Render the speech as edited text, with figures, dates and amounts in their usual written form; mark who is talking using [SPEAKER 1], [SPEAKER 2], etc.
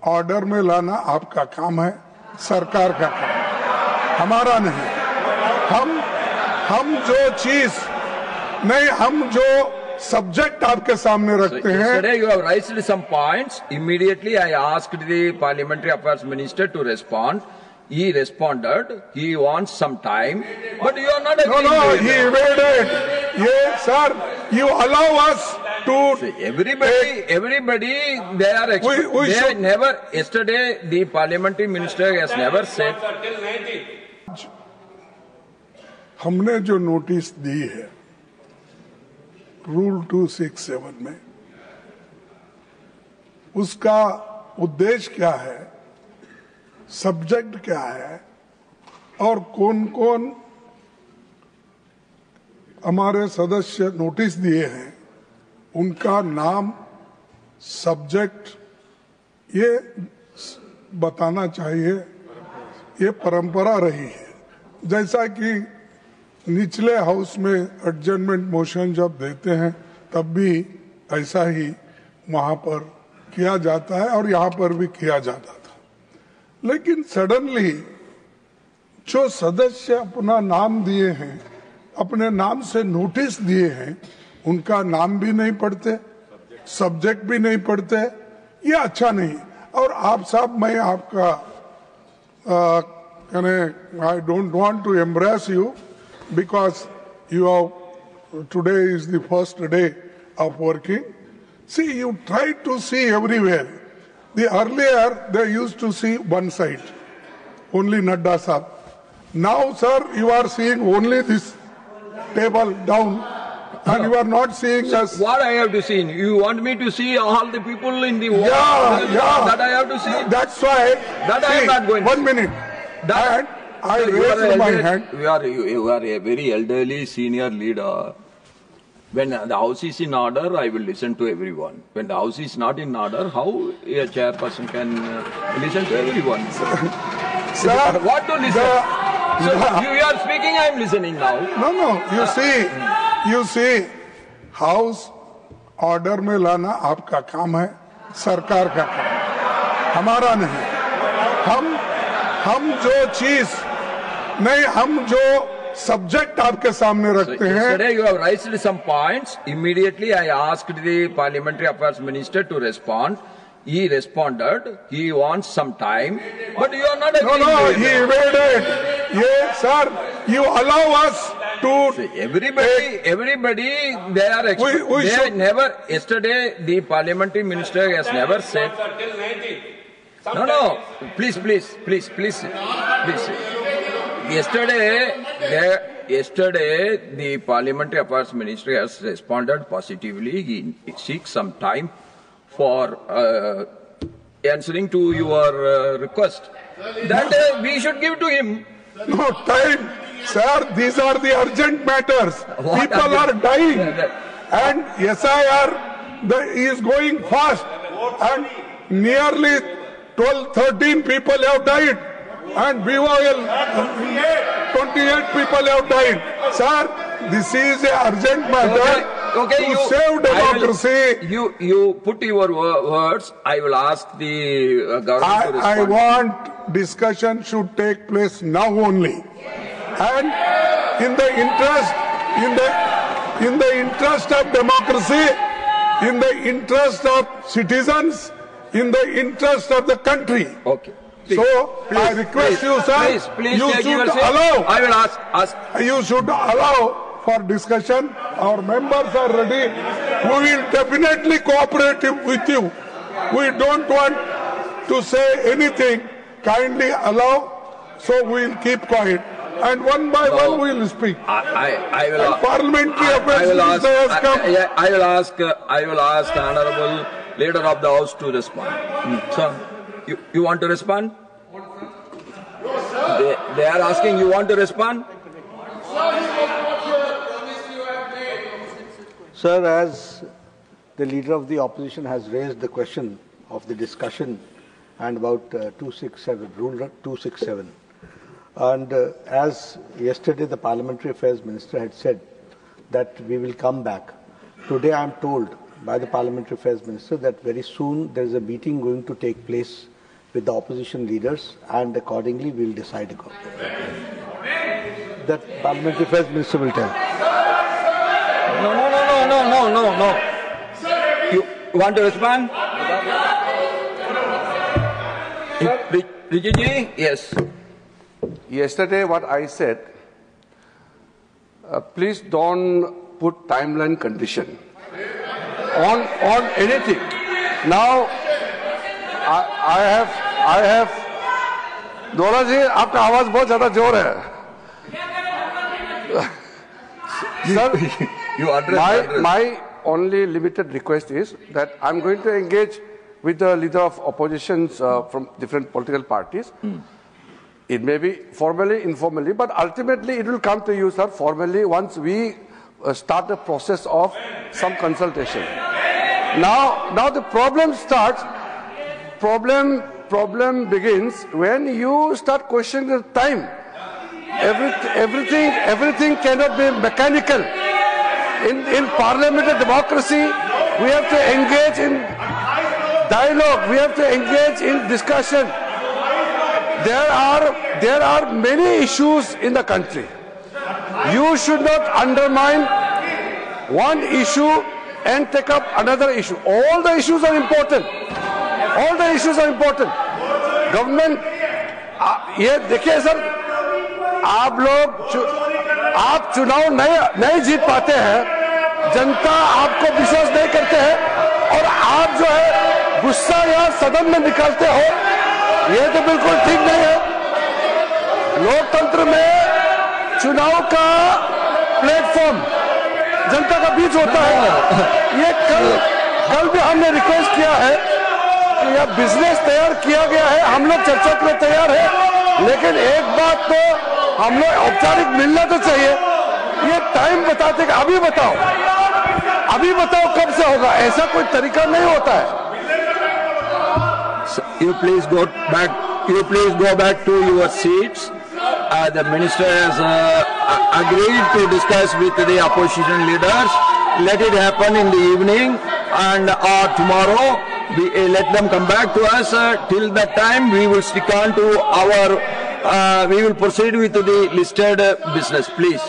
[SPEAKER 1] Order में लाना आपका काम है, सरकार का काम है, हमारा नहीं। हम जो चीज नहीं, हम जो सब्जेक्ट आपके सामने रखते हैं।
[SPEAKER 2] Yesterday you have raised some points. Immediately I asked the Parliamentary Affairs Minister to respond. He responded. He wants some time, but you are not agreeing.
[SPEAKER 1] No, he evaded. Yes, sir. You allow us to.
[SPEAKER 2] See, everybody, they are.
[SPEAKER 1] We should
[SPEAKER 2] never. Yesterday, the Parliamentary Minister has never said.
[SPEAKER 1] हमने जो notice दी है rule 267 में, उसका उद्देश्य क्या है, subject क्या है, और कौन कौन हमारे सदस्य नोटिस दिए हैं, उनका नाम, सब्जेक्ट, ये बताना चाहिए। ये परंपरा रही है। जैसा कि निचले हाउस में एडजर्नमेंट मोशन जब देते हैं तब भी ऐसा ही वहां पर किया जाता है और यहाँ पर भी किया जाता था। लेकिन सडनली जो सदस्य अपना नाम दिए हैं, अपने नाम से नोटिस दिए हैं, उनका नाम भी नहीं पढ़ते, सब्जेक्ट भी नहीं पढ़ते, ये अच्छा नहीं। और आप साहब, मैं आपका I don't want to embrace you because you have today is the first day of working. See, you try to see everywhere. The earlier they used to see one side, only Nadda Sahab. Now, sir, you are seeing only this table down, and you are not seeing us.
[SPEAKER 2] What I have to see? You want me to see all the people in the world?
[SPEAKER 1] Yeah.
[SPEAKER 2] That I have to see.
[SPEAKER 1] That's why.
[SPEAKER 2] That I am not going.
[SPEAKER 1] 1 minute.
[SPEAKER 2] That.
[SPEAKER 1] I raised my hand.
[SPEAKER 2] You are a very elderly senior leader. When the house is in order, I will listen to everyone. When the house is not in order, how a chairperson can listen to everyone?
[SPEAKER 1] Sir,
[SPEAKER 2] what to listen? You are speaking, I am listening now.
[SPEAKER 1] No. You see, house order में लाना आपका काम है, सरकार का काम है, हमारा नहीं। हम जो चीज नहीं, हम जो सब्जेक्ट आपके सामने रखते हैं।
[SPEAKER 2] Yesterday you have raised some points. Immediately I asked the Parliamentary Affairs Minister to respond. He responded. He wants some time, but you are not agreeing.
[SPEAKER 1] No, he evaded. Yes, sir. You allow us to.
[SPEAKER 2] See, everybody, they are.
[SPEAKER 1] We should
[SPEAKER 2] never. Yesterday the Parliamentary Minister has never said. No. Please. Yesterday, the Parliamentary Affairs Ministry has responded positively. He seeks some time for answering to your request. That we should give to him.
[SPEAKER 1] No time, sir. These are the urgent matters. People are dying, and SIR is going fast, and nearly 12-13 people have died. And BOL, 28 people have died. Sir, this is an urgent matter to save democracy.
[SPEAKER 2] You put your words. I will ask the government to respond.
[SPEAKER 1] I want discussion should take place now only. And in the interest of democracy, in the interest of citizens, in the interest of the country.
[SPEAKER 2] Okay. Please,
[SPEAKER 1] I request you, sir.
[SPEAKER 2] Please,
[SPEAKER 1] you should allow.
[SPEAKER 2] I will ask.
[SPEAKER 1] You should allow for discussion. Our members are ready. We will definitely cooperate with you. We don't want to say anything. Kindly allow. So we will keep quiet. And one by one we will speak.
[SPEAKER 2] I will.
[SPEAKER 1] And parliamentary affairs minister has come.
[SPEAKER 2] I will ask the honourable leader of the house to respond. Sir. You want to respond? They are asking, you want to respond?
[SPEAKER 3] Sir, as the leader of the opposition has raised the question of the discussion and about 267, Rule 267, and as yesterday the Parliamentary Affairs Minister had said that we will come back. Today I am told by the Parliamentary Affairs Minister that very soon there is a meeting going to take place with the opposition leaders, and accordingly we will decide accordingly. That Parliamentary Affairs Minister will tell.
[SPEAKER 2] No. You want to respond? Rijiji? Yes.
[SPEAKER 4] Yesterday, what I said, please don't put timeline condition on anything. Now, I have. दोला जी, आपका आवाज बहुत ज़्यादा जोर है. Sir, my only limited request is that I'm going to engage with the leader of oppositions from different political parties. It may be formally, informally, but ultimately it will come to you, sir, formally once we start the process of some consultation. Now the problem starts. Problem begins when you start questioning the time. Everything cannot be mechanical. In parliamentary democracy, we have to engage in dialogue. We have to engage in discussion. There are many issues in the country. You should not undermine one issue and take up another issue. All the issues are important. All the issues are important. Government, ये देखिए sir, आप चुनाव नहीं जीत पाते हैं, जनता आपको विश्वास नहीं करते हैं, और आप जो है गुस्सा या सदन में निकालते हो, ये तो बिल्कुल ठीक नहीं है. लोकतंत्र में चुनाव का प्लेटफॉर्म जनता का बीच होता है. ये कल भी हमने रिक्वेस्ट किया है कि यह बिजनेस तैयार किया गया है, हम लोग चर्चा के लिए तैयार है, लेकिन एक बात तो हम लोग औपचारिक मिलना तो चाहिए. ये टाइम बताते कि अभी बताओ कब से होगा, ऐसा कोई तरीका नहीं होता है.
[SPEAKER 2] You please go back to your seats. The minister has agreed to discuss with the opposition leaders. Let it happen in the evening, and tomorrow let them come back to us. Till that time, we will stick on to our. We will proceed with the listed business, please.